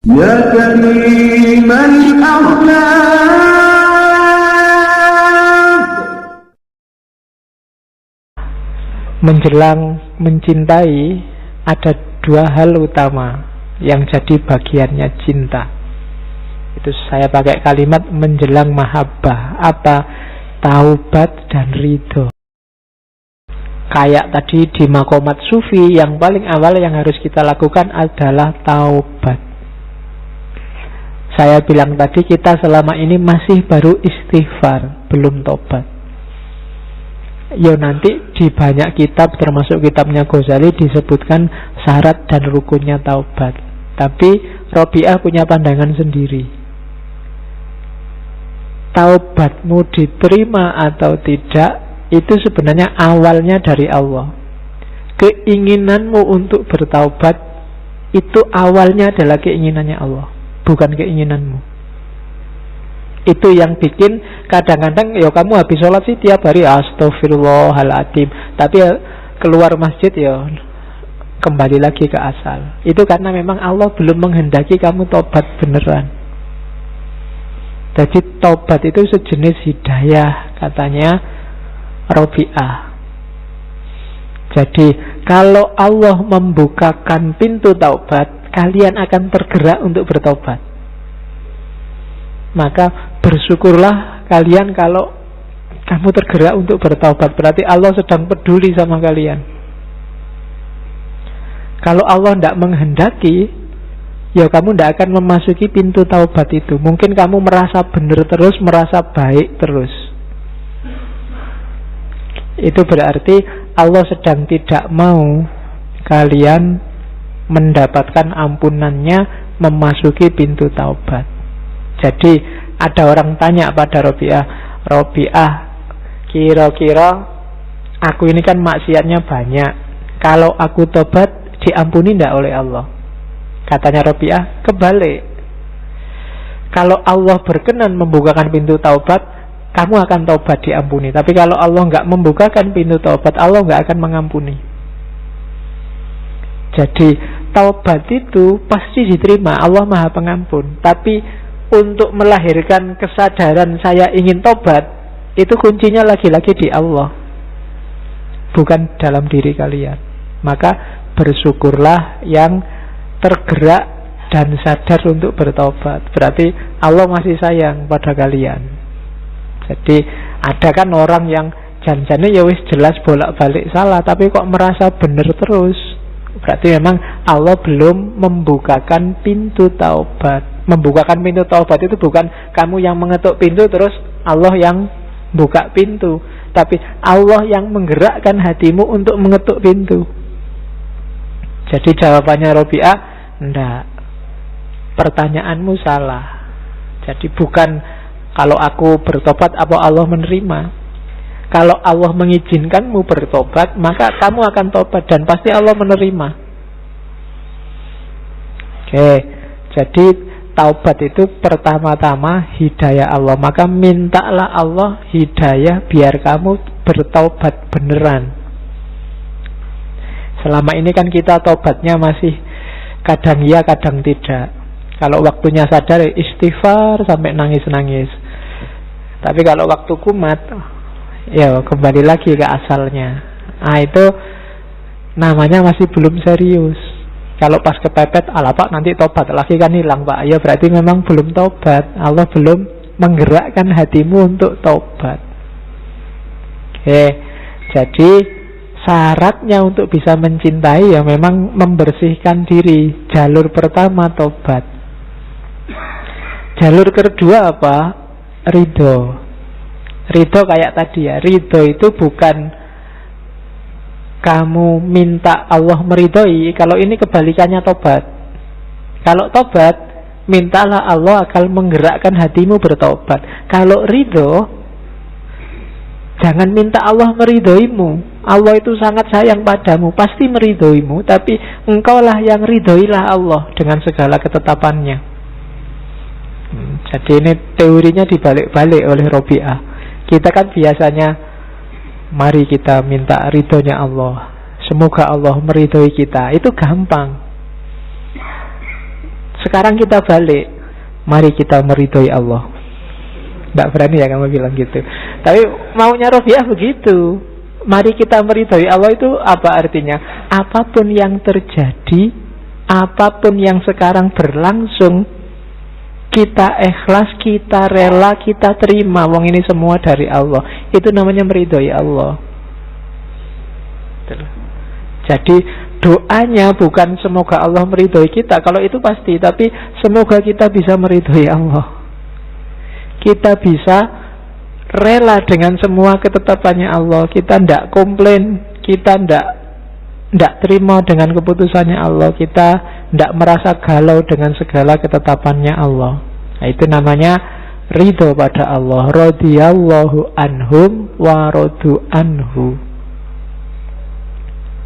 Ya kariman akhlak. Menjelang mencintai ada dua hal utama yang jadi bagiannya cinta. Itu saya pakai kalimat menjelang mahabbah. Apa? Taubat dan ridho. Kayak tadi di makomat sufi, yang paling awal yang harus kita lakukan adalah taubat. Saya bilang tadi kita selama ini masih baru istighfar, belum tobat. Ya nanti di banyak kitab, termasuk kitabnya Ghazali, disebutkan syarat dan rukunnya taubat. Tapi Robiah punya pandangan sendiri. Taubatmu diterima atau tidak, itu sebenarnya awalnya dari Allah. Keinginanmu untuk bertaubat, itu awalnya adalah keinginannya Allah, bukan keinginanmu. Itu yang bikin kadang-kadang ya kamu habis sholat sih tiap hari astagfirullahaladzim, tapi ya keluar masjid ya kembali lagi ke asal. Itu karena memang Allah belum menghendaki kamu tobat beneran. Jadi tobat itu sejenis hidayah, katanya Robiah. Jadi kalau Allah membukakan pintu taubat, kalian akan tergerak untuk bertobat. Maka bersyukurlah kalian kalau kamu tergerak untuk bertaubat. Berarti Allah sedang peduli sama kalian. Kalau Allah tidak menghendaki, ya kamu tidak akan memasuki pintu taubat itu. Mungkin kamu merasa benar terus, merasa baik terus. Itu berarti Allah sedang tidak mau kalian mendapatkan ampunannya, memasuki pintu taubat. Jadi ada orang tanya pada Robiah, kira-kira aku ini kan maksiatnya banyak, kalau aku tobat diampuni tidak oleh Allah? Katanya Robiah, kebalik. Kalau Allah berkenan membukakan pintu taubat, kamu akan taubat diampuni. Tapi kalau Allah nggak membukakan pintu taubat, Allah nggak akan mengampuni. Jadi taubat itu pasti diterima, Allah Maha Pengampun. Tapi untuk melahirkan kesadaran saya ingin tobat, itu kuncinya lagi-lagi di Allah, bukan dalam diri kalian. Maka bersyukurlah yang tergerak dan sadar untuk bertobat. Berarti Allah masih sayang pada kalian. Jadi ada kan orang yang janjinya ya wis jelas bolak-balik salah, tapi kok merasa benar terus. Berarti memang Allah belum membukakan pintu taubat. Membukakan pintu taubat itu bukan kamu yang mengetuk pintu terus Allah yang buka pintu, tapi Allah yang menggerakkan hatimu untuk mengetuk pintu. Jadi jawabannya Robiah, enggak, pertanyaanmu salah. Jadi bukan kalau aku bertobat apa Allah menerima. Kalau Allah mengizinkanmu bertobat, maka kamu akan tobat dan pasti Allah menerima. Oke, jadi taubat itu pertama-tama hidayah Allah. Maka mintalah Allah hidayah biar kamu bertaubat beneran. Selama ini kan kita taubatnya masih kadang iya kadang tidak. Kalau waktunya sadar istighfar sampai nangis-nangis. Tapi kalau waktu kumat, ya kembali lagi ke asalnya. Itu namanya masih belum serius. Kalau pas kepepet, alah pak nanti tobat lagi kan hilang pak, ya berarti memang belum tobat. Allah belum menggerakkan hatimu untuk tobat. Oke, jadi syaratnya untuk bisa mencintai ya memang membersihkan diri. Jalur pertama tobat. Jalur kedua apa? Ridho. Ridho kayak tadi ya. Ridho itu bukan kamu minta Allah meridhoi. Kalau ini kebalikannya tobat. Kalau tobat, mintalah Allah akan menggerakkan hatimu bertobat. Kalau ridho, jangan minta Allah meridhoimu. Allah itu sangat sayang padamu, pasti meridhoimu, tapi engkaulah yang ridhoilah Allah dengan segala ketetapannya. Jadi ini teorinya dibalik-balik oleh Robiah. Kita kan biasanya mari kita minta ridhonya Allah, semoga Allah meridhoi kita. Itu gampang. Sekarang kita balik, mari kita meridhoi Allah. Tidak berani ya kamu bilang gitu. Tapi maunya Robiah begitu. Mari kita meridhoi Allah itu apa artinya? Apapun yang terjadi, apapun yang sekarang berlangsung, kita ikhlas, kita rela, kita terima. Wong ini semua dari Allah. Itu namanya meridhoi Allah. Jadi doanya bukan semoga Allah meridhoi kita. Kalau itu pasti. Tapi semoga kita bisa meridhoi Allah. Kita bisa rela dengan semua ketetapannya Allah. Kita tidak komplain, kita tidak terima dengan keputusannya Allah, kita tidak merasa galau dengan segala ketetapannya Allah. Nah, itu namanya ridho pada Allah. Radhiyallahu anhum wa radu anhu.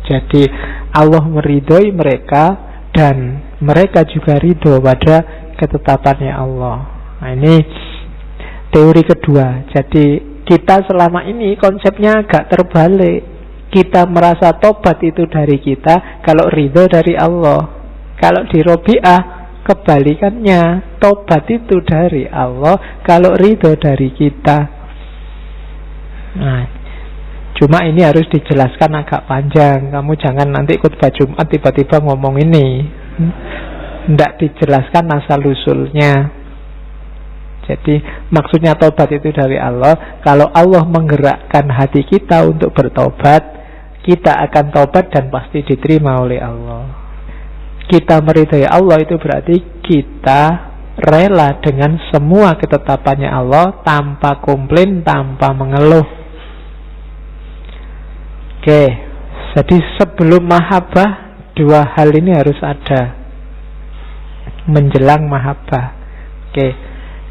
Jadi Allah meridhoi mereka dan mereka juga ridho pada ketetapannya Allah. Nah, ini teori kedua. Jadi kita selama ini konsepnya agak terbalik. Kita merasa tobat itu dari kita, kalau ridho dari Allah. Kalau di Robiah kebalikannya, tobat itu dari Allah, kalau ridho dari kita. Nah, cuma ini harus dijelaskan agak panjang. Kamu jangan nanti khutbah Jumat tiba-tiba ngomong ini. Tidak dijelaskan asal-usulnya. Jadi maksudnya tobat itu dari Allah. Kalau Allah menggerakkan hati kita untuk bertobat, kita akan tobat dan pasti diterima oleh Allah. Kita meridhai Allah itu berarti kita rela dengan semua ketetapannya Allah, tanpa komplain, tanpa mengeluh. Oke, jadi sebelum mahabbah, dua hal ini harus ada menjelang mahabbah. Oke,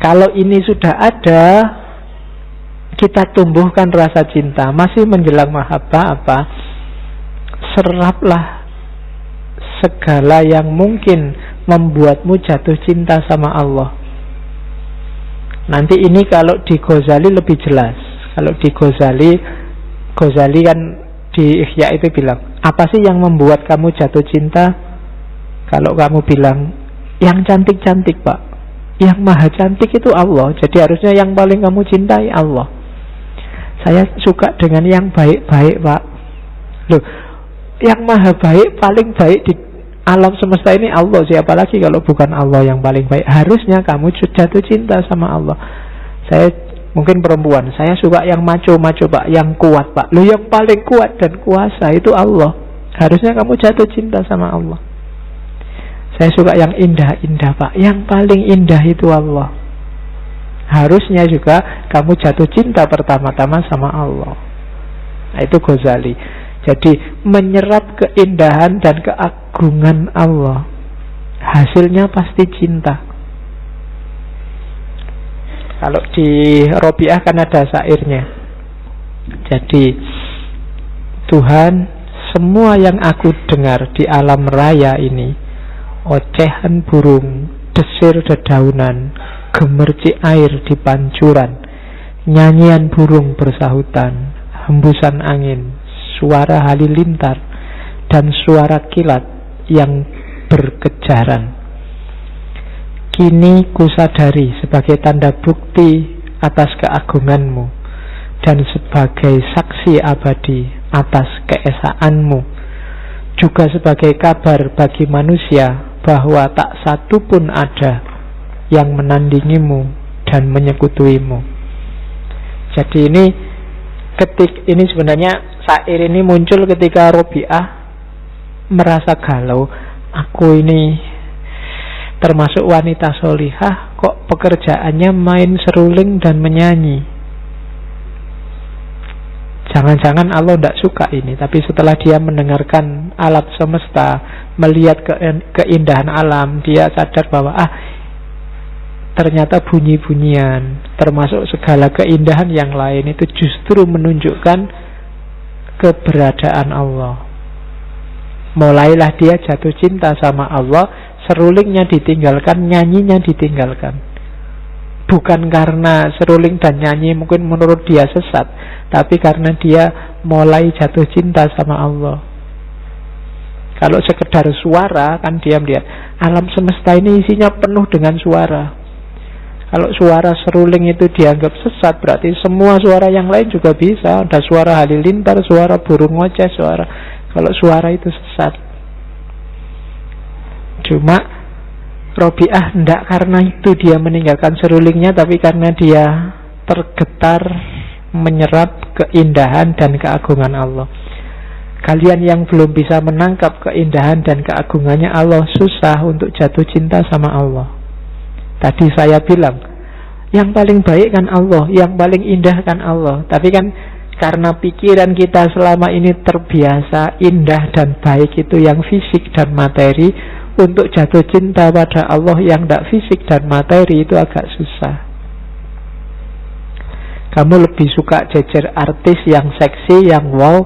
kalau ini sudah ada, kita tumbuhkan rasa cinta. Masih menjelang mahabbah apa? Seraplah segala yang mungkin membuatmu jatuh cinta sama Allah. Nanti ini kalau di Ghazali lebih jelas. Kalau di Ghazali kan di Ihya itu bilang, apa sih yang membuat kamu jatuh cinta? Kalau kamu bilang, yang cantik-cantik Pak, yang maha cantik itu Allah. Jadi harusnya yang paling kamu cintai Allah. Saya suka dengan yang baik-baik Pak. Loh, yang maha baik, paling baik di alam semesta ini Allah. Siapa lagi kalau bukan Allah yang paling baik? Harusnya kamu jatuh cinta sama Allah. Saya mungkin perempuan, saya suka yang maco-maco Pak, yang kuat Pak. Loh, yang paling kuat dan kuasa itu Allah. Harusnya kamu jatuh cinta sama Allah. Saya suka yang indah-indah Pak, yang paling indah itu Allah. Harusnya juga kamu jatuh cinta pertama-tama sama Allah. Nah, itu Ghazali. Jadi menyerap keindahan dan keagungan Allah, hasilnya pasti cinta. Kalau di Robiah kan ada syairnya. Jadi, Tuhan, semua yang aku dengar di alam raya ini, ocehan burung, desir dedaunan, gemercik air di pancuran, nyanyian burung bersahutan, hembusan angin, suara halilintar, dan suara kilat yang berkejaran. Kini kusadari sebagai tanda bukti atas keagunganmu, dan sebagai saksi abadi atas keesaanmu, juga sebagai kabar bagi manusia bahwa tak satu pun ada yang menandingimu dan menyekutuimu. Jadi ini sebenarnya syair ini muncul ketika Robiah merasa galau. Aku ini termasuk wanita solihah, kok pekerjaannya main seruling dan menyanyi. Jangan-jangan Allah tidak suka ini. Tapi setelah dia mendengarkan alam semesta, melihat keindahan alam, dia sadar bahwa ternyata bunyi-bunyian, termasuk segala keindahan yang lain, itu justru menunjukkan keberadaan Allah. Mulailah dia jatuh cinta sama Allah. Serulingnya ditinggalkan, nyanyinya ditinggalkan. Bukan karena seruling dan nyanyi mungkin menurut dia sesat, tapi karena dia mulai jatuh cinta sama Allah. Kalau sekedar suara kan diam-diam. Alam semesta ini isinya penuh dengan suara. Kalau suara seruling itu dianggap sesat, berarti semua suara yang lain juga bisa. Ada suara halilintar, suara burung ngoceh, suara. Kalau suara itu sesat. Cuma Robiah enggak karena itu dia meninggalkan serulingnya, tapi karena dia tergetar menyerap keindahan dan keagungan Allah. Kalian yang belum bisa menangkap keindahan dan keagungannya Allah, susah untuk jatuh cinta sama Allah. Tadi saya bilang, yang paling baik kan Allah, yang paling indah kan Allah. Tapi kan karena pikiran kita selama ini terbiasa indah dan baik itu yang fisik dan materi, untuk jatuh cinta pada Allah yang tidak fisik dan materi itu agak susah. Kamu lebih suka jejer artis yang seksi, yang wow,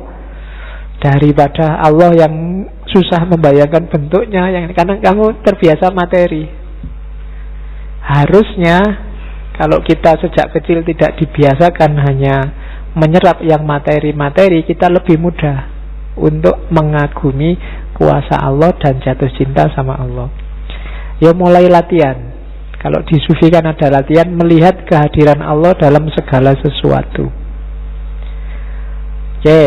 daripada Allah yang susah membayangkan bentuknya, yang karena kamu terbiasa materi. Harusnya kalau kita sejak kecil tidak dibiasakan hanya menyerap yang materi-materi, kita lebih mudah untuk mengagumi kuasa Allah dan jatuh cinta sama Allah. Ya mulai latihan. Kalau di sufi kan ada latihan melihat kehadiran Allah dalam segala sesuatu. Oke,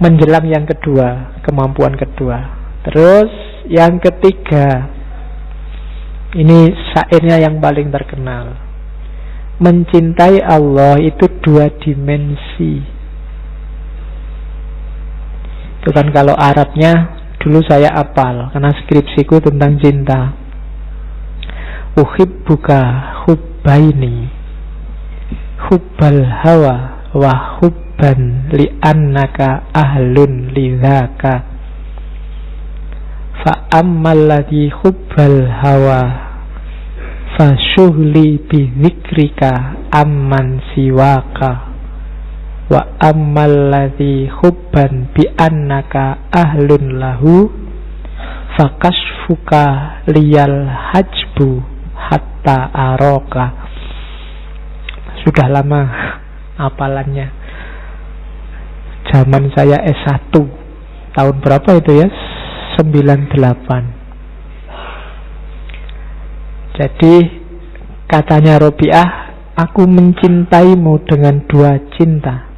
menjelang yang kedua, kemampuan kedua. Terus yang ketiga, ini syairnya yang paling terkenal. Mencintai Allah itu 2 dimensi. Itu kan kalau Arabnya dulu saya hafal karena skripsiku tentang cinta. Uhibbuka hubbaini, hubbal hawa wa hubban li'annaka ahlun lidzaka. Fa ammal ladzi hubbal hawa fa syughli bi dzikrika amman siwaka. Wa ammal ladzi hubban bi annaka ahlun lahu fa kashfuka liyal hajbu hatta aroka. Sudah lama hafalannya. Zaman saya S1 tahun berapa itu ya? 98. Jadi katanya Robiah, aku mencintaimu dengan 2 cinta.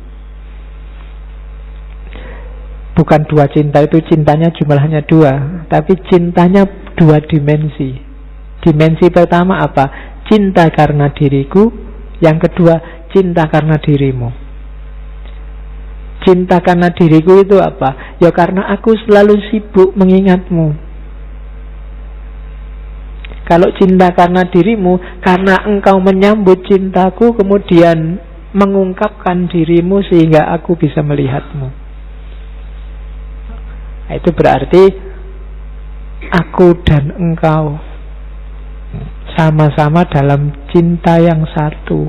Bukan 2 cinta itu cintanya jumlahnya 2, tapi cintanya 2 dimensi. Dimensi pertama apa? Cinta karena diriku. Yang kedua, cinta karena dirimu. Cinta karena diriku itu apa? Ya karena aku selalu sibuk mengingatmu. Kalau cinta karena dirimu, karena engkau menyambut cintaku, kemudian mengungkapkan dirimu sehingga aku bisa melihatmu. Itu berarti aku dan engkau sama-sama dalam cinta yang satu.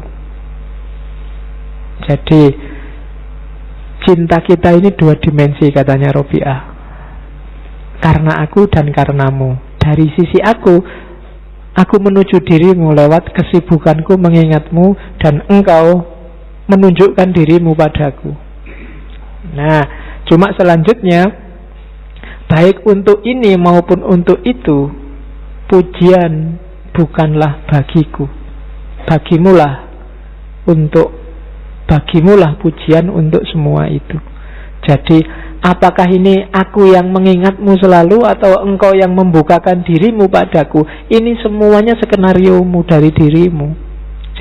Jadi cinta kita ini 2 dimensi katanya Robiah. Karena aku dan karenamu. Dari sisi aku menuju dirimu lewat kesibukanku mengingatmu, dan engkau menunjukkan dirimu padaku. Nah, cuma selanjutnya, baik untuk ini maupun untuk itu, pujian bukanlah bagiku. Bagimulah pujian untuk semua itu. Jadi apakah ini aku yang mengingatmu selalu atau engkau yang membukakan dirimu padaku? Ini semuanya skenariomu dari dirimu.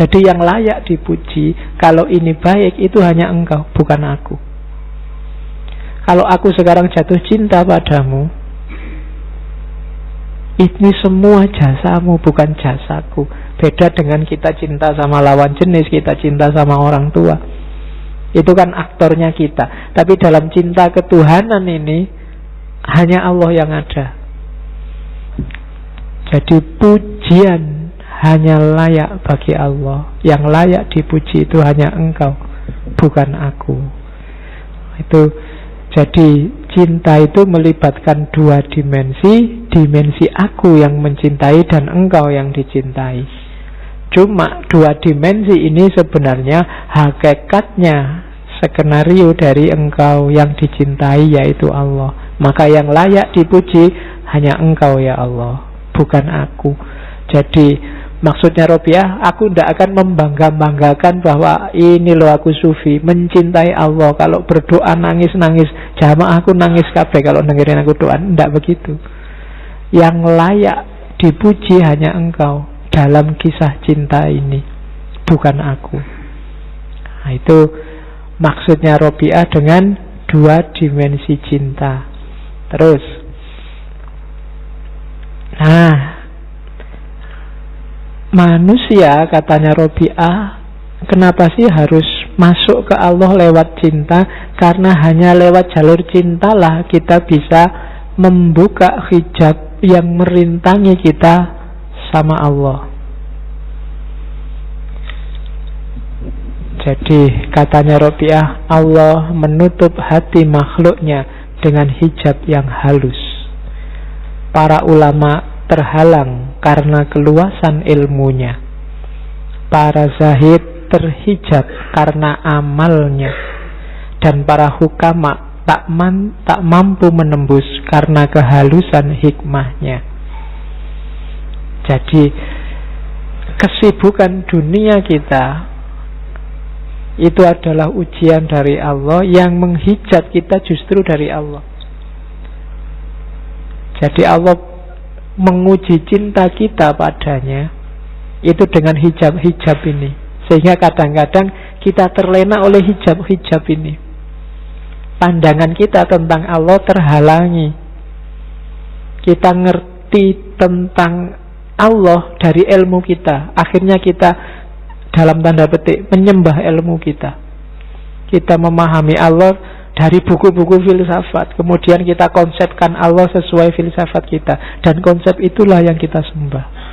Jadi yang layak dipuji kalau ini baik itu hanya engkau, bukan aku. Kalau aku sekarang jatuh cinta padamu, ini semua jasamu, bukan jasaku. Beda dengan kita cinta sama lawan jenis, kita cinta sama orang tua. Itu kan aktornya kita. Tapi dalam cinta ketuhanan ini hanya Allah yang ada. Jadi pujian hanya layak bagi Allah. Yang layak dipuji itu hanya engkau, bukan aku. Itu jadi cinta itu melibatkan 2 dimensi. Dimensi aku yang mencintai dan engkau yang dicintai. Cuma 2 dimensi ini sebenarnya hakikatnya skenario dari engkau yang dicintai, yaitu Allah. Maka yang layak dipuji hanya Engkau ya Allah, bukan aku. Jadi maksudnya Robiah, aku tidak akan membangga-banggakan bahwa ini loh aku sufi, mencintai Allah. Kalau berdoa nangis-nangis, jamaah aku nangis kabeh kalau dengerin aku doa. Tidak begitu. Yang layak dipuji hanya Engkau dalam kisah cinta ini, bukan aku. Nah, itu maksudnya Robiah dengan dua dimensi cinta. Terus, manusia, katanya Robiah, kenapa sih harus masuk ke Allah lewat cinta? Karena hanya lewat jalur cintalah kita bisa membuka hijab yang merintangi kita sama Allah. Jadi katanya Robiah, Allah menutup hati makhluknya dengan hijab yang halus. Para ulama terhalang karena keluasan ilmunya. Para zahid terhijab karena amalnya. Dan para hukama tak mampu menembus karena kehalusan hikmahnya. Jadi kesibukan dunia kita itu adalah ujian dari Allah. Yang menghijab kita justru dari Allah. Jadi Allah menguji cinta kita padanya itu dengan hijab-hijab ini. Sehingga kadang-kadang kita terlena oleh hijab-hijab ini. Pandangan kita tentang Allah terhalangi. Kita ngerti tentang Allah dari ilmu kita. Akhirnya kita dalam tanda petik menyembah ilmu kita. Kita memahami Allah dari buku-buku filsafat. Kemudian kita konsepkan Allah sesuai filsafat kita. Dan konsep itulah yang kita sembah.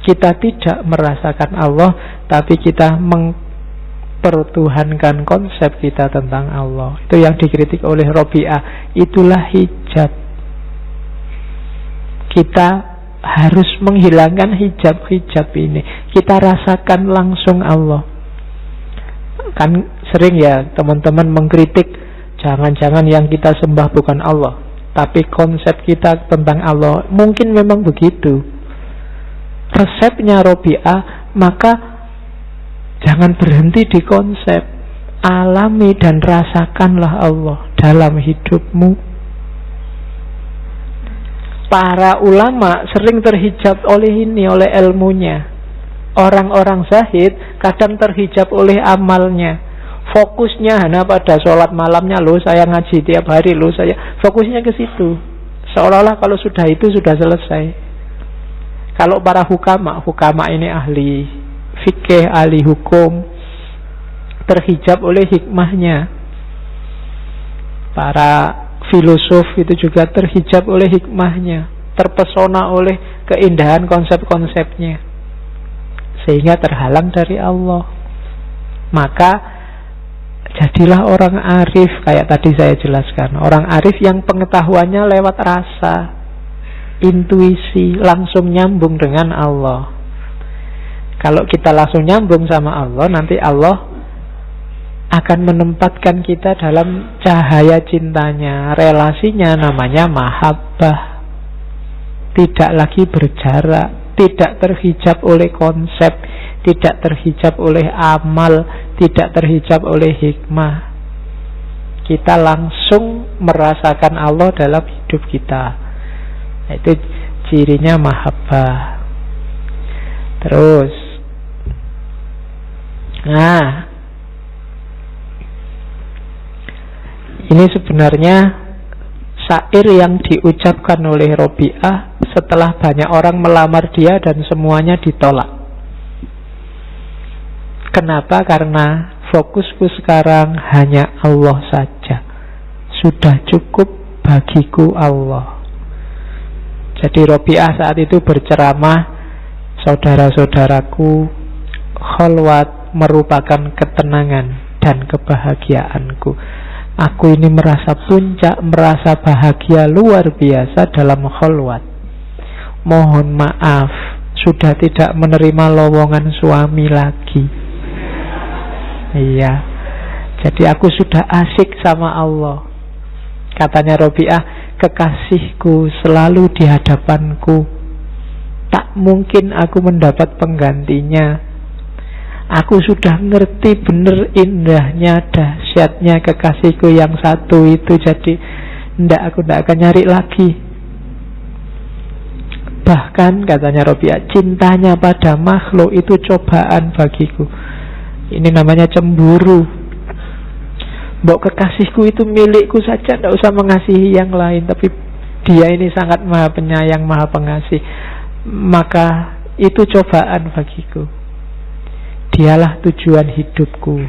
Kita tidak merasakan Allah, tapi kita mempertuhankan konsep kita tentang Allah. Itu yang dikritik oleh Robiah. Itulah hijab. Kita harus menghilangkan hijab-hijab ini. Kita rasakan langsung Allah. Kan sering ya teman-teman mengkritik, jangan-jangan yang kita sembah bukan Allah, tapi konsep kita tentang Allah. Mungkin memang begitu resepnya Robiah. Maka jangan berhenti di konsep. Alami dan rasakanlah Allah dalam hidupmu. Para ulama sering terhijab oleh ini, oleh ilmunya. Orang-orang zahid kadang terhijab oleh amalnya. Fokusnya hanya pada sholat malamnya, loh saya ngaji tiap hari, loh saya fokusnya ke situ. Seolah-olah kalau sudah itu sudah selesai. Kalau para hukama ini ahli fikih, ahli hukum, terhijab oleh hikmahnya. Para filosof itu juga terhijab oleh hikmahnya, terpesona oleh keindahan konsep-konsepnya, sehingga terhalang dari Allah. Maka jadilah orang arif, kayak tadi saya jelaskan. Orang arif yang pengetahuannya lewat rasa, intuisi, langsung nyambung dengan Allah. Kalau kita langsung nyambung sama Allah, nanti Allah akan menempatkan kita dalam cahaya cintanya. Relasinya namanya mahabbah. Tidak lagi berjarak, tidak terhijab oleh konsep, tidak terhijab oleh amal, tidak terhijab oleh hikmah. Kita langsung merasakan Allah dalam hidup kita. Itu cirinya mahabbah. Terus, ini sebenarnya syair yang diucapkan oleh Robiah setelah banyak orang melamar dia dan semuanya ditolak. Kenapa? Karena fokusku sekarang hanya Allah saja. Sudah cukup bagiku Allah. Jadi Robiah saat itu berceramah, saudara-saudaraku, kholwat merupakan ketenangan dan kebahagiaanku. Aku ini merasa puncak, merasa bahagia luar biasa dalam kholwat. Mohon maaf, sudah tidak menerima lowongan suami lagi. Iya, jadi aku sudah asik sama Allah. Katanya Robiah, kekasihku selalu di hadapanku, tak mungkin aku mendapat penggantinya. Aku sudah ngerti bener indahnya, dahsyatnya kekasihku yang satu itu. Jadi aku ndak akan nyari lagi. Bahkan katanya Robiah, cintanya pada makhluk itu cobaan bagiku. Ini namanya cemburu. Mbok kekasihku itu milikku saja, ndak usah mengasihi yang lain. Tapi dia ini sangat maha penyayang, maha pengasih. Maka itu cobaan bagiku. Dialah tujuan hidupku.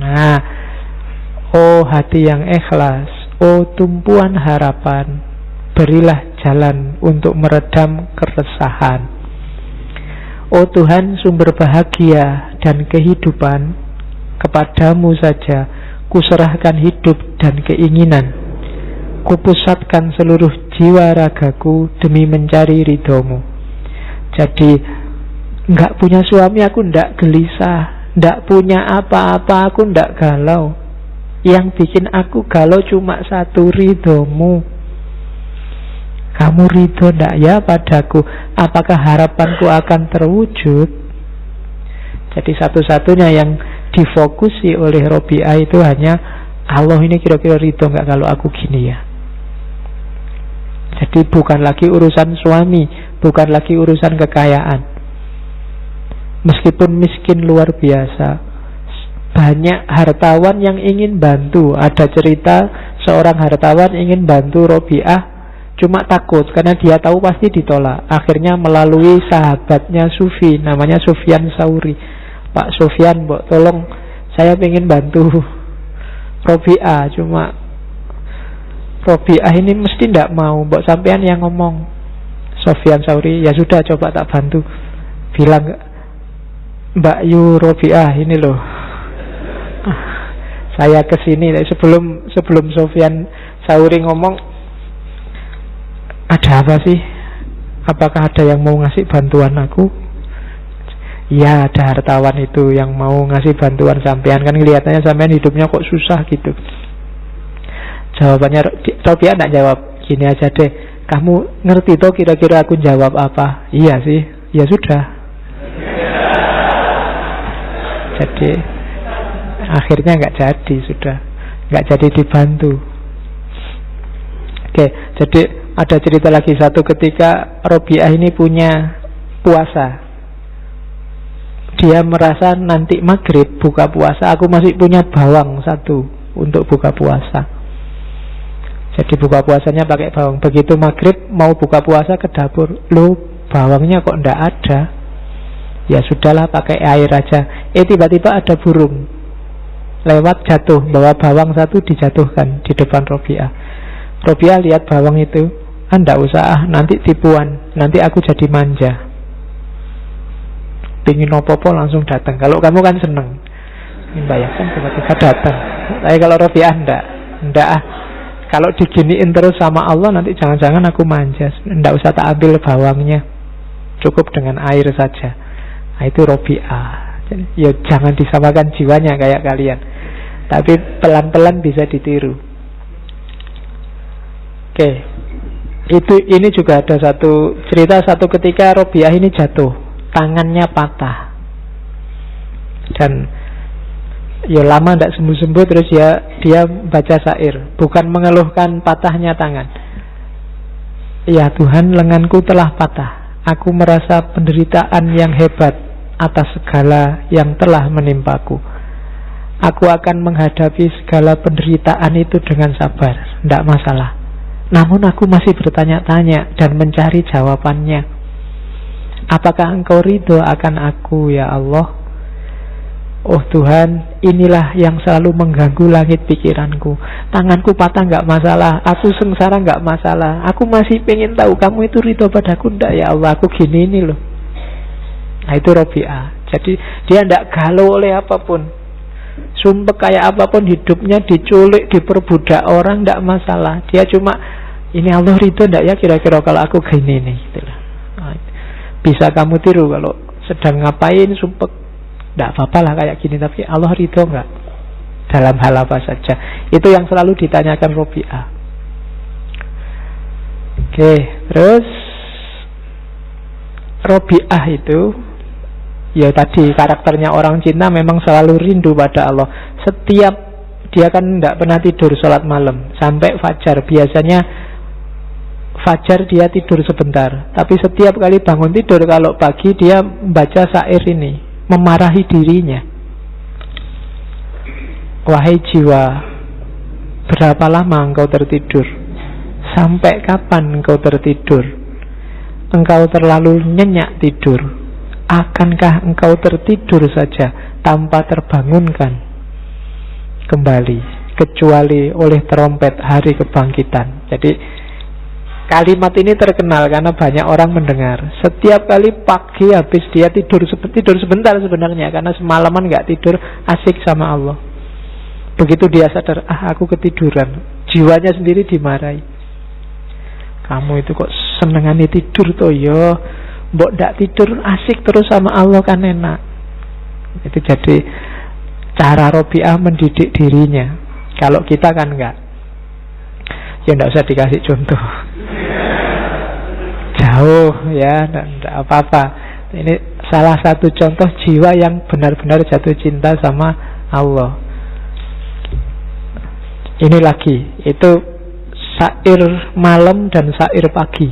Nah, oh hati yang ikhlas, oh tumpuan harapan, berilah jalan untuk meredam keresahan. Oh Tuhan sumber bahagia dan kehidupan, kepadamu saja kuserahkan hidup dan keinginan. Kupusatkan seluruh jiwa ragaku demi mencari ridhomu. Jadi nggak punya suami aku ndak gelisah, ndak punya apa-apa aku ndak galau. Yang bikin aku galau cuma satu, ridhomu. Kamu ridho ndak ya padaku? Apakah harapanku akan terwujud? Jadi satu-satunya yang difokusi oleh Robiah itu hanya Allah ini kira-kira ridho nggak kalau aku gini ya. Jadi bukan lagi urusan suami, bukan lagi urusan kekayaan. Meskipun miskin luar biasa, banyak hartawan yang ingin bantu. Ada cerita seorang hartawan ingin bantu Robiah, cuma takut karena dia tahu pasti ditolak. Akhirnya melalui sahabatnya Sufi, namanya Sufyan Tsauri. Pak Sufyan, mbok tolong saya ingin bantu Robiah, cuma Robiah ini mesti tidak mau. Mbok sampean yang ngomong. Sufyan Tsauri, ya sudah coba tak bantu. Bilang, Mbak Yu Robiah ini loh, saya kesini. Sebelum Sufyan Tsauri ngomong, ada apa sih? Apakah ada yang mau ngasih bantuan aku? Ya, ada hartawan itu yang mau ngasih bantuan sampean. Kan kelihatannya sampean hidupnya kok susah gitu. Jawabannya Robiah tidak jawab. Gini aja deh, kamu ngerti toh kira-kira aku jawab apa? Iya sih. Ya sudah. Jadi akhirnya nggak jadi, sudah nggak jadi dibantu. Oke, jadi ada cerita lagi satu ketika Robiah ini punya puasa. Dia merasa nanti maghrib buka puasa, aku masih punya bawang satu untuk buka puasa. Jadi buka puasanya pakai bawang. Begitu maghrib mau buka puasa ke dapur, loh bawangnya kok ndak ada. Ya sudahlah pakai air aja. Tiba-tiba ada burung lewat jatuh, bawa bawang satu dijatuhkan di depan Robiah. Robiah lihat bawang itu, ndak usah, nanti tipuan, nanti aku jadi manja. Pingin opo-opo langsung datang. Kalau kamu kan seneng, bayangkan tiba-tiba datang. Tapi kalau Robiah ndak. Kalau diginiin terus sama Allah, nanti jangan-jangan aku manja. Ndak usah tak ambil bawangnya, cukup dengan air saja. Nah, itu Robiah. Ya jangan disamakan jiwanya kayak kalian, tapi pelan-pelan bisa ditiru. Oke, ini juga ada satu cerita. Satu ketika Robiah ini jatuh, tangannya patah, dan ya lama tidak sembuh-sembuh. Terus dia baca syair, bukan mengeluhkan patahnya tangan. Ya Tuhan, lenganku telah patah. Aku merasa penderitaan yang hebat atas segala yang telah menimpaku. Aku akan menghadapi segala penderitaan itu dengan sabar, tidak masalah. Namun aku masih bertanya-tanya dan mencari jawabannya. Apakah Engkau ridho akan aku, ya Allah? Oh Tuhan, inilah yang selalu mengganggu langit pikiranku. Tanganku patah nggak masalah, aku sengsara nggak masalah. Aku masih pengen tahu kamu itu ridho padaku ndak, ya Allah? Aku gini ini loh. Nah itu Robiah. Jadi dia tidak galau oleh apapun. Sumpah kayak apapun hidupnya, diculik, diperbudak orang, tidak masalah. Dia cuma, ini Allah ridho tidak ya kira-kira kalau aku gini nih gitu. Nah, bisa kamu tiru kalau sedang ngapain, sumpah tidak apa-apa lah kayak gini, tapi Allah ridho enggak dalam hal apa saja. Itu yang selalu ditanyakan Robiah. Oke, terus Robiah itu, ya tadi karakternya orang cinta memang selalu rindu pada Allah. Setiap dia kan tidak pernah tidur sholat malam sampai fajar. Biasanya fajar dia tidur sebentar, tapi setiap kali bangun tidur kalau pagi dia membaca syair ini, memarahi dirinya. Wahai jiwa, berapa lama engkau tertidur? Sampai kapan engkau tertidur? Engkau terlalu nyenyak tidur. Akankah engkau tertidur saja tanpa terbangunkan kembali, kecuali oleh trompet hari kebangkitan? Jadi kalimat ini terkenal karena banyak orang mendengar. Setiap kali pagi habis dia tidur sebentar sebenarnya, karena semalaman gak tidur, asik sama Allah. Begitu dia sadar, aku ketiduran, jiwanya sendiri dimarahi. Kamu itu kok senengane tidur toh yo, mbok ndak tidur asik terus sama Allah kan enak. Itu jadi cara Robiah mendidik dirinya. Kalau kita kan enggak. Ya enggak usah dikasih contoh. Jauh ya, enggak apa-apa. Ini salah satu contoh jiwa yang benar-benar jatuh cinta sama Allah. Ini lagi, itu syair malam dan syair pagi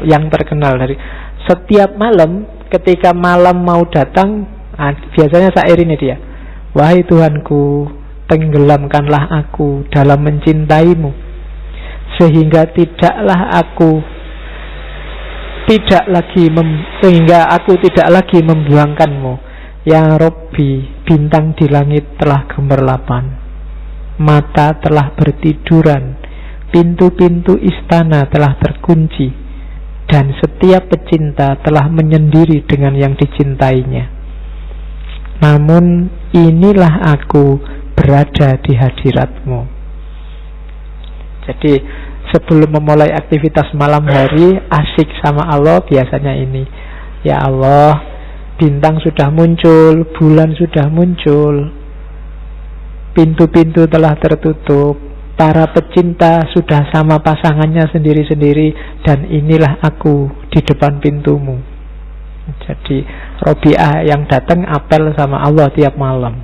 yang terkenal. Dari setiap malam, ketika malam mau datang, biasanya syair ini dia. Wahai Tuhanku, tenggelamkanlah aku dalam mencintaimu, sehingga aku tidak lagi membuangkanmu. Ya Robbi, bintang di langit telah gemerlapan, mata telah bertiduran, pintu-pintu istana telah terkunci, dan setiap pecinta telah menyendiri dengan yang dicintainya. Namun inilah aku berada di hadiratmu. Jadi sebelum memulai aktivitas malam hari, asik sama Allah biasanya ini. Ya Allah, bintang sudah muncul, bulan sudah muncul, pintu-pintu telah tertutup, para pecinta sudah sama pasangannya sendiri-sendiri, dan inilah aku di depan pintumu. Jadi Robiah yang datang apel sama Allah tiap malam,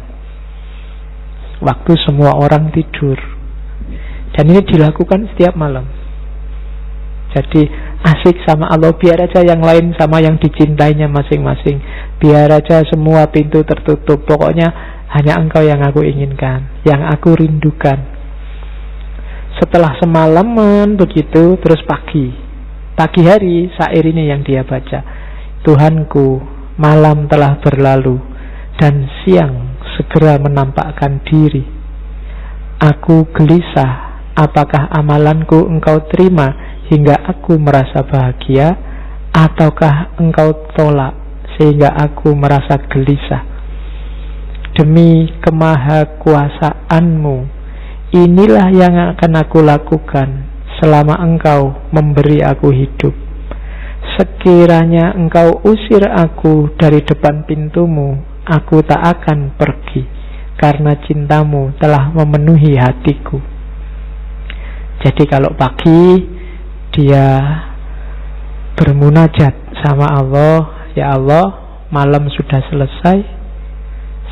waktu semua orang tidur. Dan ini dilakukan setiap malam. Jadi asik sama Allah, biar aja yang lain sama yang dicintainya masing-masing, biar aja semua pintu tertutup, pokoknya hanya engkau yang aku inginkan, yang aku rindukan. Setelah semalaman begitu, terus pagi hari, syair ini yang dia baca. Tuhanku, malam telah berlalu dan siang segera menampakkan diri. Aku gelisah, apakah amalanku engkau terima hingga aku merasa bahagia, ataukah engkau tolak sehingga aku merasa gelisah? Demi kemahakuasaanmu, inilah yang akan aku lakukan selama engkau memberi aku hidup. Sekiranya engkau usir aku dari depan pintumu, aku tak akan pergi, karena cintamu telah memenuhi hatiku. Jadi kalau pagi dia bermunajat sama Allah, ya Allah, malam sudah selesai,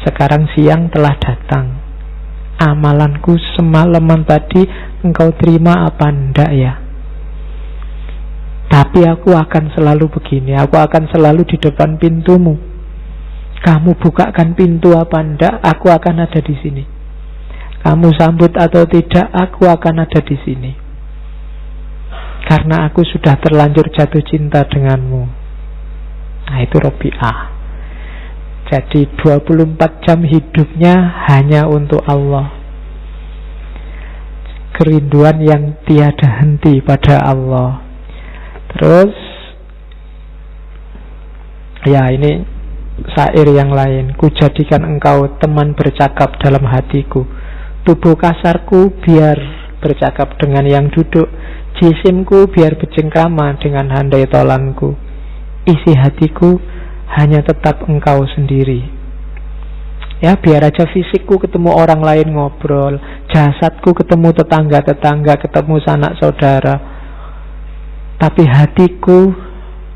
sekarang siang telah datang. Amalanku semalaman tadi engkau terima apa enggak ya? Tapi aku akan selalu begini, aku akan selalu di depan pintumu. Kamu bukakan pintu apa enggak, aku akan ada di sini. Kamu sambut atau tidak, aku akan ada di sini. Karena aku sudah terlanjur jatuh cinta denganmu. Nah itu Robiah. Jadi 24 jam hidupnya hanya untuk Allah. Kerinduan yang tiada henti pada Allah. Terus ya ini syair yang lain. Ku jadikan engkau teman bercakap dalam hatiku. Tubuh kasarku biar bercakap dengan yang duduk, jisimku biar bercengkrama dengan handai tolanku. Isi hatiku hanya tetap engkau sendiri. Ya biar aja fisikku ketemu orang lain ngobrol, jasadku ketemu tetangga-tetangga, ketemu sanak saudara. tapi hatiku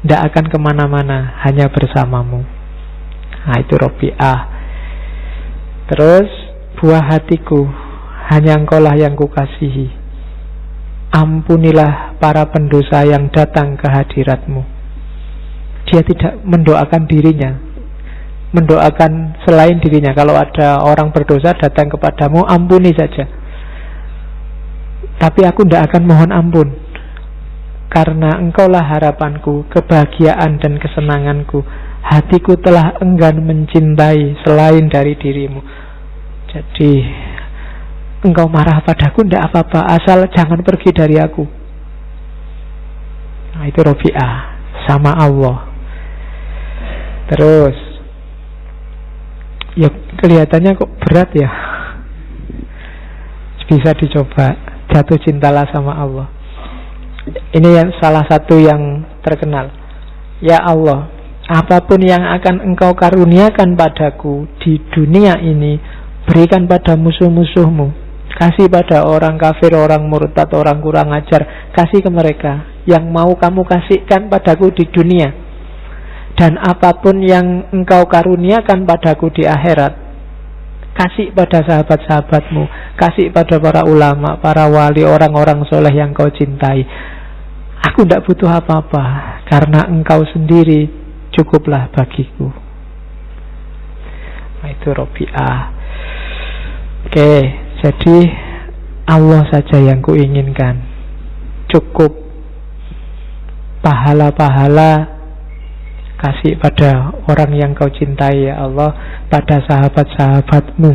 tidak akan kemana-mana, hanya bersamamu. Nah, itu Rabi'ah. Terus buah hatiku, hanya engkaulah yang kukasihi. Ampunilah para pendosa yang datang ke hadiratmu. Dia tidak mendoakan dirinya, mendoakan selain dirinya. Kalau ada orang berdosa datang kepadamu, ampuni saja. Tapi aku tidak akan mohon ampun, karena engkaulah harapanku, kebahagiaan dan kesenanganku. Hatiku telah enggan mencintai selain dari dirimu. Jadi engkau marah padaku tidak apa-apa, asal jangan pergi dari aku. Nah, itu Rabi'ah, sama Allah. Terus ya kelihatannya kok berat ya. Bisa dicoba, jatuh cintalah sama Allah. Ini yang salah satu yang terkenal. Ya Allah, apapun yang akan engkau karuniakan padaku di dunia ini, berikan pada musuh-musuhmu. Kasih pada orang kafir, orang murtad, orang kurang ajar. Kasih ke mereka yang mau kamu kasihkan padaku di dunia. Dan apapun yang engkau karuniakan padaku di akhirat, kasih pada sahabat-sahabatmu, kasih pada para ulama, para wali, orang-orang soleh yang kau cintai. Aku tidak butuh apa-apa, karena engkau sendiri cukuplah bagiku. Nah, itu Rabi'ah. Oke, jadi Allah saja yang kuinginkan. Cukup pahala-pahala kasih pada orang yang kau cintai, ya Allah, pada sahabat-sahabatmu.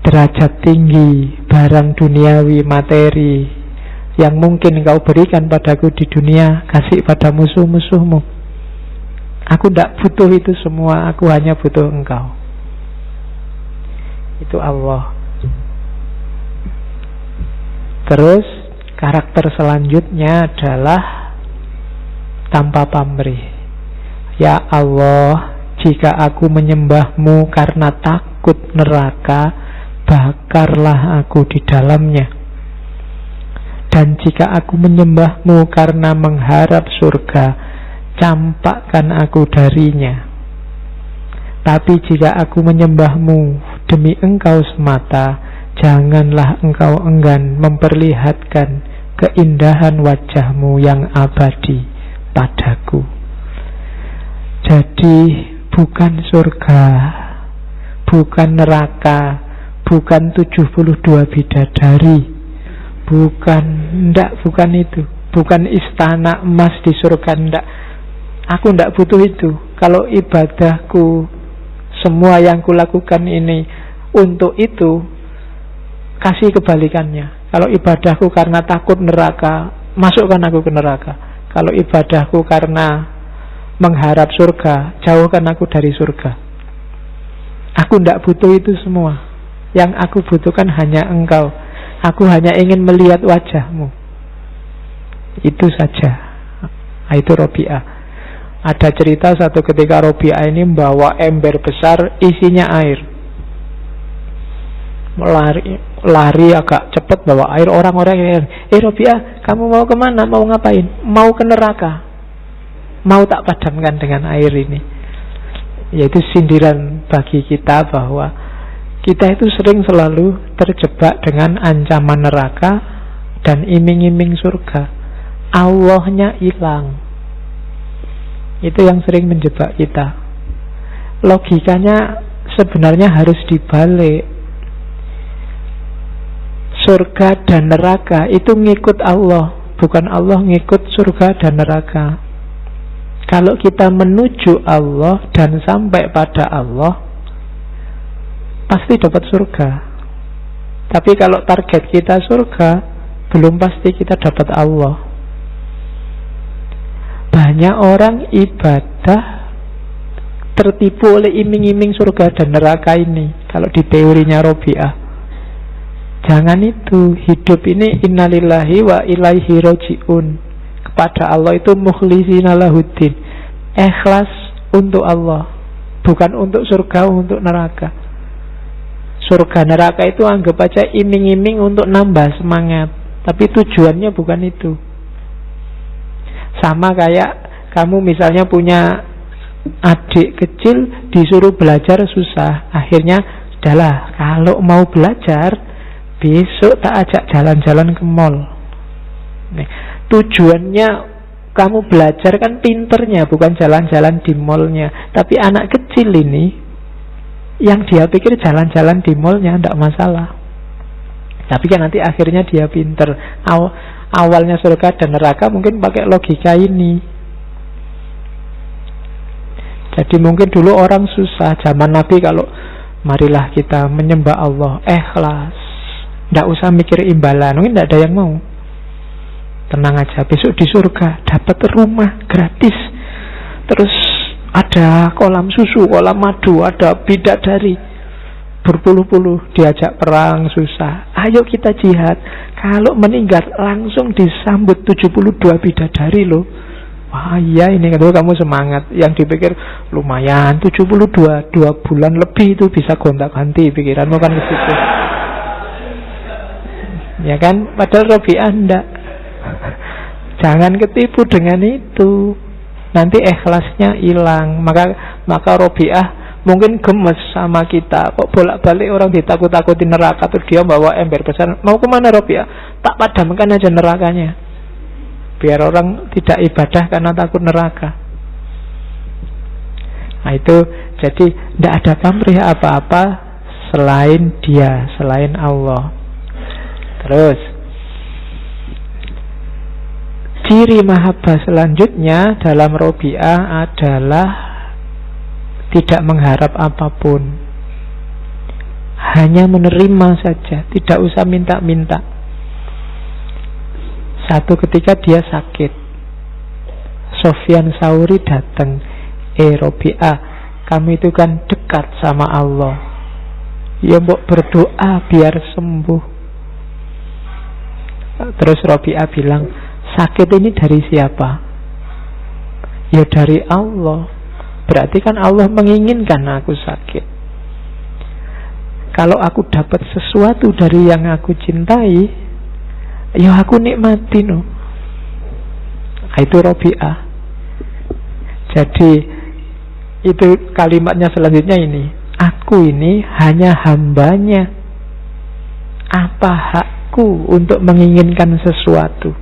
Derajat tinggi, barang duniawi, materi yang mungkin kau berikan padaku di dunia, kasih pada musuh-musuhmu. Aku tidak butuh itu semua, aku hanya butuh engkau. Itu Allah. Terus karakter selanjutnya adalah tanpa pamrih. Ya Allah, jika aku menyembahmu karena takut neraka, bakarlah aku di dalamnya. Dan jika aku menyembahmu karena mengharap surga, campakkan aku darinya. Tapi jika aku menyembahmu demi engkau semata, janganlah engkau enggan memperlihatkan keindahan wajahmu yang abadi padaku. Jadi bukan surga, bukan neraka, bukan 72 bidadari, bukan itu, bukan istana emas di surga, ndak. Aku ndak butuh itu. Kalau ibadahku, semua yang kulakukan ini untuk itu, kasih kebalikannya. Kalau ibadahku karena takut neraka, masukkan aku ke neraka. Kalau ibadahku karena mengharap surga, jauhkan aku dari surga. Aku tidak butuh itu semua. Yang aku butuhkan hanya engkau. Aku hanya ingin melihat wajahmu. Itu saja. Itu Rabi'ah. Ada cerita satu ketika Rabi'ah ini membawa ember besar isinya air. Lari agak cepat bawa air. Orang-orang yang Rabi'ah, kamu mau kemana? Mau ngapain? Mau ke neraka. Mau tak padamkan dengan air ini. Yaitu sindiran bagi kita bahwa kita itu sering selalu terjebak dengan ancaman neraka dan iming-iming surga. Allahnya hilang. Itu yang sering menjebak kita. Logikanya sebenarnya harus dibalik. Surga dan neraka itu ngikut Allah, bukan Allah ngikut surga dan neraka. Kalau kita menuju Allah dan sampai pada Allah, pasti dapat surga. Tapi kalau target kita surga, belum pasti kita dapat Allah. Banyak orang ibadah tertipu oleh iming-iming surga dan neraka ini. Kalau di teorinya Rabi'ah, jangan itu. Hidup ini innalillahi wa ilaihi roji'un. Kepada Allah itu mukhlisina lahuddin, ikhlas untuk Allah, bukan untuk surga, untuk neraka. Surga neraka itu anggap aja iming-iming untuk nambah semangat, tapi tujuannya bukan itu. Sama kayak kamu misalnya punya adik kecil, disuruh belajar susah. Akhirnya, sudahlah, kalau mau belajar, besok tak ajak jalan-jalan ke mall. Nih, tujuannya kamu belajar kan pinternya, bukan jalan-jalan di mallnya. Tapi anak kecil ini, yang dia pikir jalan-jalan di mallnya tidak masalah. Tapi kan nanti akhirnya dia pinter. Awalnya surga dan neraka mungkin pakai logika ini. Jadi mungkin dulu orang susah, zaman Nabi kalau marilah kita menyembah Allah, ikhlas, tidak usah mikir imbalan, mungkin tidak ada yang mau. Tenang aja, besok di surga dapat rumah gratis, terus ada kolam susu, kolam madu, ada bidadari berpuluh-puluh, diajak perang susah. Ayo kita jihad. Kalau meninggal langsung disambut 72 bidadari loh. Wah iya, ini kedua kamu semangat. Yang dipikir lumayan 72, 2 bulan lebih itu bisa gonta-ganti pikiranmu kan ke situ. Ya kan? Padahal Robi'ah enggak. Jangan ketipu dengan itu. Nanti ikhlasnya hilang. Maka Robi'ah mungkin gemes sama kita. Kok bolak-balik orang ditakut-takuti neraka, terus dia bawa ember besar. Mau kemana Robi'ah? Tak padamkan aja nerakanya, biar orang tidak ibadah karena takut neraka. Nah itu, jadi tidak ada pamrih apa-apa selain dia, selain Allah. Terus ciri mahabbah selanjutnya dalam Robi'ah adalah tidak mengharap apapun, hanya menerima saja, tidak usah minta-minta. Satu ketika dia sakit, Sofyan Sauri datang, Robi'ah, kamu itu kan dekat sama Allah, ya mbok berdoa biar sembuh. Terus Robi'ah bilang, sakit ini dari siapa? Ya dari Allah. Berarti kan Allah menginginkan aku sakit. Kalau aku dapat sesuatu dari yang aku cintai, ya aku nikmati no. Itu Robi'ah. Jadi itu kalimatnya selanjutnya ini, aku ini hanya hambanya. Apa hakku untuk menginginkan sesuatu?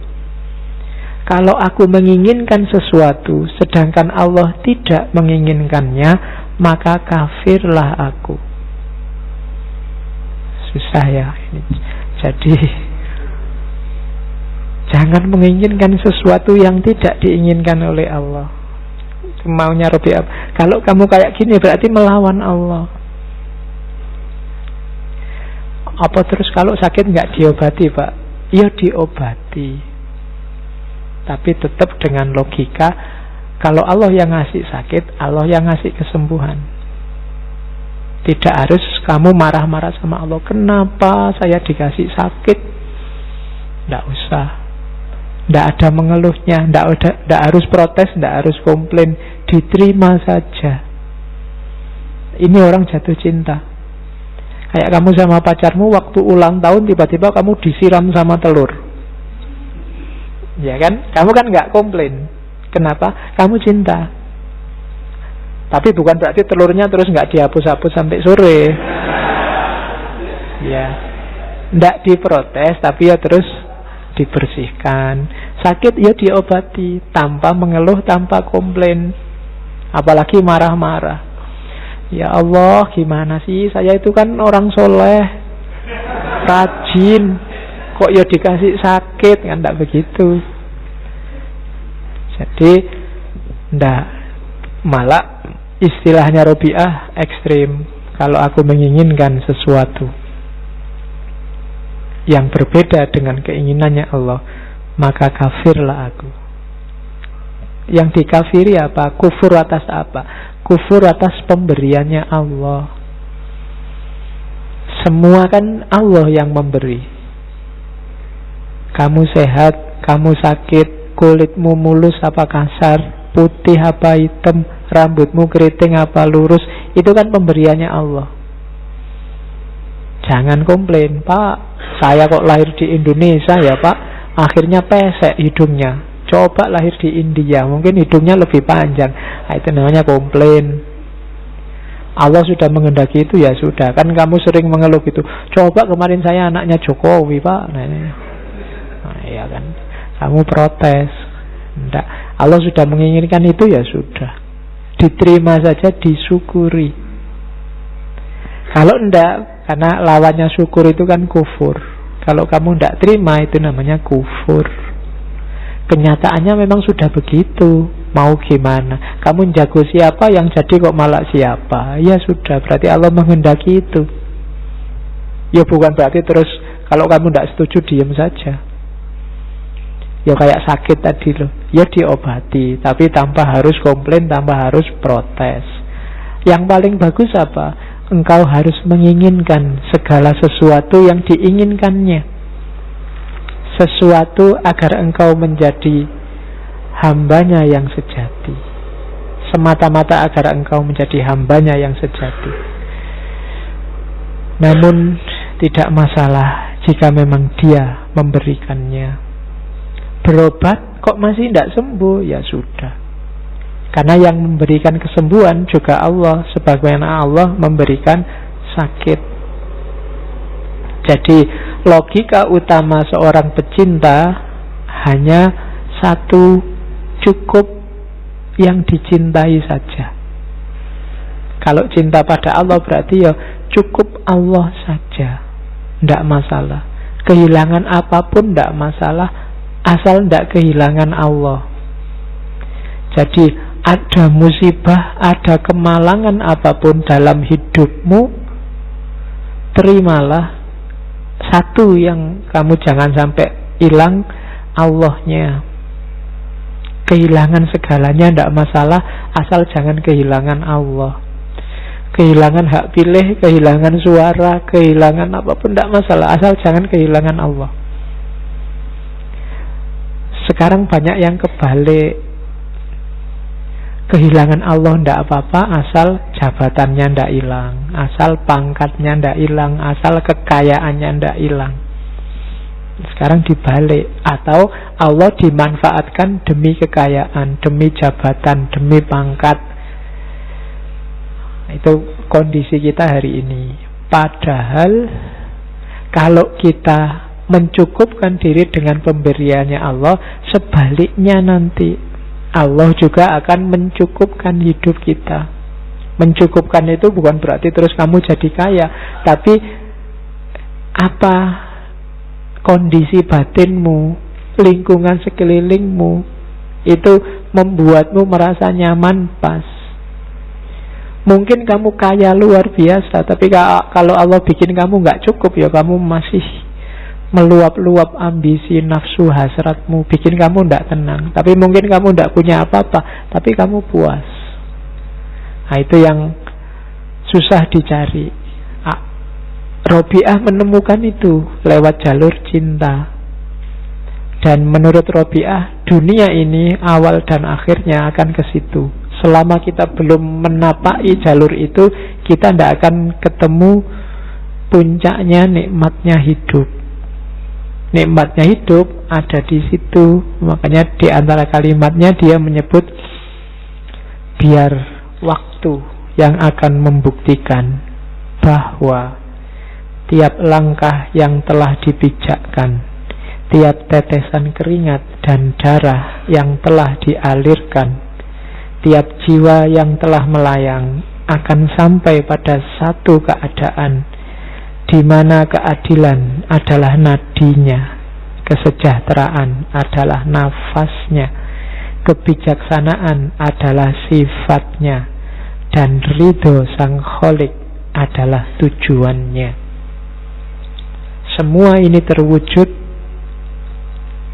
Kalau aku menginginkan sesuatu sedangkan Allah tidak menginginkannya, maka kafirlah aku. Susah ya ini. Jadi jangan menginginkan sesuatu yang tidak diinginkan oleh Allah. Maunya Robi'ah. Kalau kamu kayak gini berarti melawan Allah. Apa terus kalau sakit nggak diobati Pak? Ya diobati, tapi tetap dengan logika, kalau Allah yang ngasih sakit, Allah yang ngasih kesembuhan. Tidak harus kamu marah-marah sama Allah, kenapa saya dikasih sakit? Tidak usah. Tidak ada mengeluhnya, tidak harus protes, tidak harus komplain, diterima saja. Ini orang jatuh cinta. Kayak kamu sama pacarmu waktu ulang tahun tiba-tiba kamu disiram sama telur, ya kan? Kamu kan nggak komplain. Kenapa? Kamu cinta. Tapi bukan berarti telurnya terus nggak dihapus-hapus sampai sore. Ya, nggak diprotes, tapi ya terus dibersihkan. Sakit ya diobati tanpa mengeluh, tanpa komplain, apalagi marah-marah. Ya Allah, gimana sih, saya itu kan orang soleh, rajin, kok ya dikasih sakit, kan tidak begitu. Jadi ndak, malah istilahnya Robi'ah ekstrim. Kalau aku menginginkan sesuatu yang berbeda dengan keinginannya Allah, maka kafirlah aku. Yang dikafiri apa? Kufur atas apa? Kufur atas pemberiannya Allah. Semua kan Allah yang memberi. Kamu sehat, kamu sakit, kulitmu mulus apa kasar, putih apa hitam, rambutmu keriting apa lurus, itu kan pemberiannya Allah. Jangan komplain, Pak, saya kok lahir di Indonesia ya Pak, akhirnya pesek hidungnya. Coba lahir di India, mungkin hidungnya lebih panjang. Nah, itu namanya komplain. Allah sudah menghendaki itu, ya sudah. Kan kamu sering mengeluh gitu, coba kemarin saya anaknya Jokowi, Pak. Nah, iya kan, kamu protes. Enggak, Allah sudah menginginkan itu, ya sudah, diterima saja, disyukuri. Kalau enggak, karena lawannya syukur itu kan kufur. Kalau kamu enggak terima, itu namanya kufur. Kenyataannya memang sudah begitu. Mau gimana? Kamu jago siapa, yang jadi kok malah siapa? Ya sudah, berarti Allah menghendaki itu. Ya bukan berarti terus kalau kamu tidak setuju diam saja. Ya kayak sakit tadi loh, ya diobati, tapi tanpa harus komplain, tanpa harus protes. Yang paling bagus apa? Engkau harus menginginkan segala sesuatu yang diinginkannya, sesuatu agar engkau menjadi hambanya yang sejati, semata-mata agar engkau menjadi hambanya yang sejati. Namun tidak masalah jika memang dia memberikannya. Berobat kok masih tidak sembuh, ya sudah, karena yang memberikan kesembuhan juga Allah, sebagaimana Allah memberikan sakit. Jadi logika utama seorang pecinta hanya satu, cukup yang dicintai saja. Kalau cinta pada Allah berarti ya cukup Allah saja, tidak masalah. Kehilangan apapun tidak masalah, asal tidak kehilangan Allah. Jadi ada musibah, ada kemalangan apapun dalam hidupmu, terimalah. Satu yang kamu jangan sampai hilang, Allahnya. Kehilangan segalanya tidak masalah, asal jangan kehilangan Allah. Kehilangan hak pilih, kehilangan suara, kehilangan apapun tidak masalah, asal jangan kehilangan Allah. Sekarang banyak yang kebalik. Kehilangan Allah tidak apa-apa, asal jabatannya tidak hilang, asal pangkatnya tidak hilang, asal kekayaannya tidak hilang. Sekarang dibalik, atau Allah dimanfaatkan demi kekayaan, demi jabatan, demi pangkat. Itu kondisi kita hari ini. Padahal kalau kita mencukupkan diri dengan pemberiannya Allah, sebaliknya nanti Allah juga akan mencukupkan hidup kita. Mencukupkan itu bukan berarti terus kamu jadi kaya, tapi apa kondisi batinmu, lingkungan sekelilingmu itu membuatmu merasa nyaman, pas. Mungkin kamu kaya luar biasa, tapi kalau Allah bikin kamu nggak cukup, ya kamu masih meluap-luap ambisi nafsu hasratmu, bikin kamu nggak tenang. Tapi mungkin kamu nggak punya apa-apa, tapi kamu puas. Nah, itu yang susah dicari. Robiah menemukan itu lewat jalur cinta. Dan menurut Robiah, dunia ini awal dan akhirnya akan ke situ. Selama kita belum menapaki jalur itu, kita tidak akan ketemu puncaknya nikmatnya hidup. Nikmatnya hidup ada di situ. Makanya di antara kalimatnya dia menyebut, biar waktu yang akan membuktikan bahwa tiap langkah yang telah dipijakkan, tiap tetesan keringat dan darah yang telah dialirkan, tiap jiwa yang telah melayang akan sampai pada satu keadaan di mana keadilan adalah nadinya, kesejahteraan adalah nafasnya, kebijaksanaan adalah sifatnya, dan ridho Sang Kholik adalah tujuannya. Semua ini terwujud,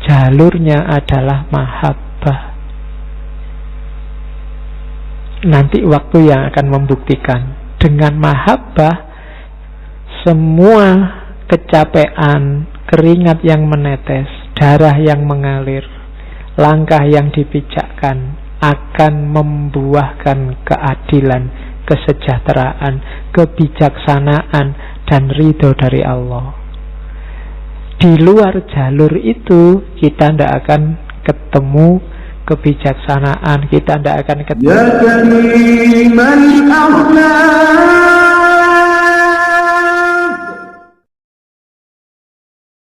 jalurnya adalah mahabbah. Nanti waktu yang akan membuktikan. Dengan mahabbah, semua kecapean, keringat yang menetes, darah yang mengalir, langkah yang dipijakkan akan membuahkan keadilan, kesejahteraan, kebijaksanaan, dan ridho dari Allah. Di luar jalur itu kita tidak akan ketemu kebijaksanaan, kita tidak akan ketemu Ya Karim al-Akhlaq